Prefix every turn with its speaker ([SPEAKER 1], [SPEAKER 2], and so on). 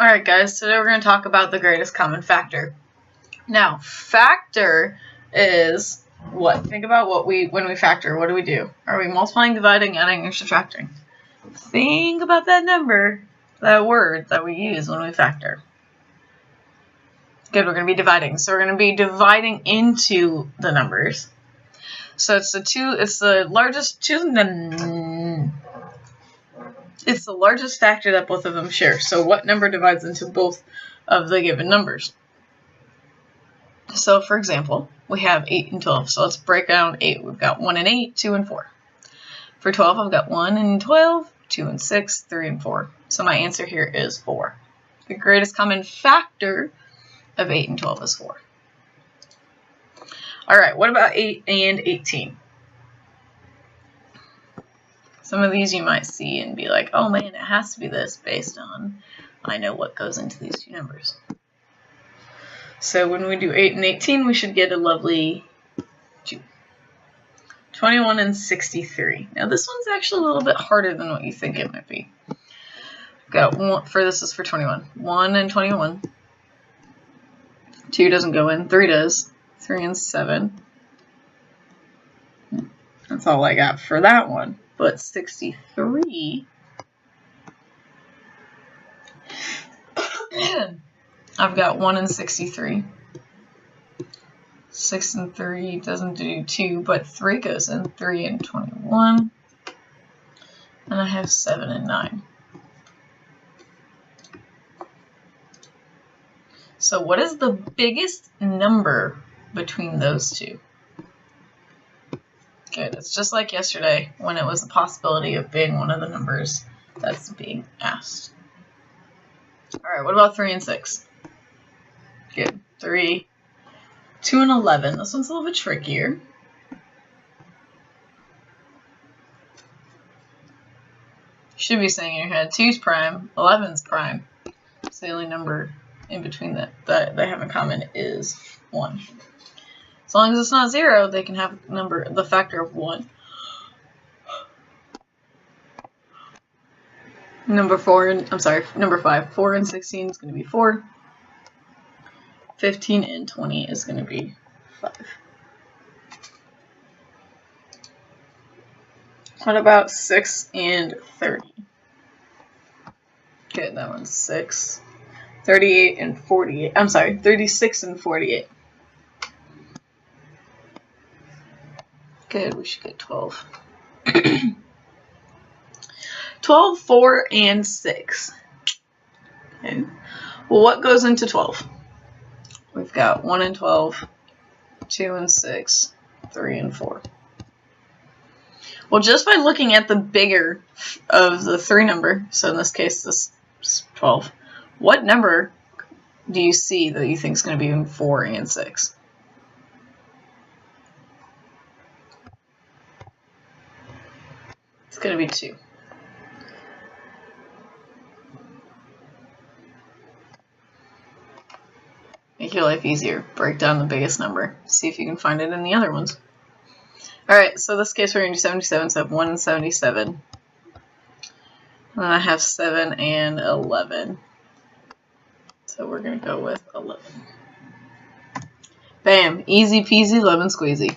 [SPEAKER 1] Alright guys, today we're going to talk about the greatest common factor. Now, factor is what? Think about when we factor, what do? Are we multiplying, dividing, adding, or subtracting? Think about that number, that word that we use when we factor. Good, we're going to be dividing. So we're going to be dividing into the numbers. So it's the largest factor that both of them share. So what number divides into both of the given numbers? So for example, we have 8 and 12. So let's break down 8. We've got 1 and 8, 2 and 4. For 12, I've got 1 and 12, 2 and 6, 3 and 4. So my answer here is 4. The greatest common factor of 8 and 12 is 4. All right, what about 8 and 18? Some of these you might see and be like, oh man, it has to be this based on I know what goes into these two numbers. So when we do 8 and 18, we should get a lovely 2. 21 and 63. Now this one's actually a little bit harder than what you think it might be. Got one, this is for 21. 1 and 21. 2 doesn't go in. 3 does. 3 and 7. That's all I got for that one. But 63, I've got 1 and 63. 6 and 3 doesn't do 2, but 3 goes in. 3 and 21. And I have 7 and 9. So what is the biggest number between those two? Good. It's just like yesterday when it was the possibility of being one of the numbers that's being asked. Alright, what about 3 and 6? Good. 3, 2 and 11. This one's a little bit trickier. You should be saying in your head, 2's prime, 11's prime. So the only number in between that they have in common is 1. As long as it's not 0, they can have the factor of 1. Number 5. 4 and 16 is going to be 4. 15 and 20 is going to be 5. What about 6 and 30? Good, that one's 6. 38 and 48. I'm sorry, 36 and 48. Good, we should get 12. 12, 4, and 6. Okay. Well, what goes into 12? We've got 1 and 12, 2 and 6, 3 and 4. Well, just by looking at the bigger of the 3 number, so in this case, this is 12, what number do you see that you think is going to be in 4 and 6? It's going to be 2. Make your life easier. Break down the biggest number. See if you can find it in the other ones. Alright, so this case we're going to do 77, so I have 1 and 77. And then I have 7 and 11. So we're going to go with 11. Bam! Easy peasy, lemon squeezy.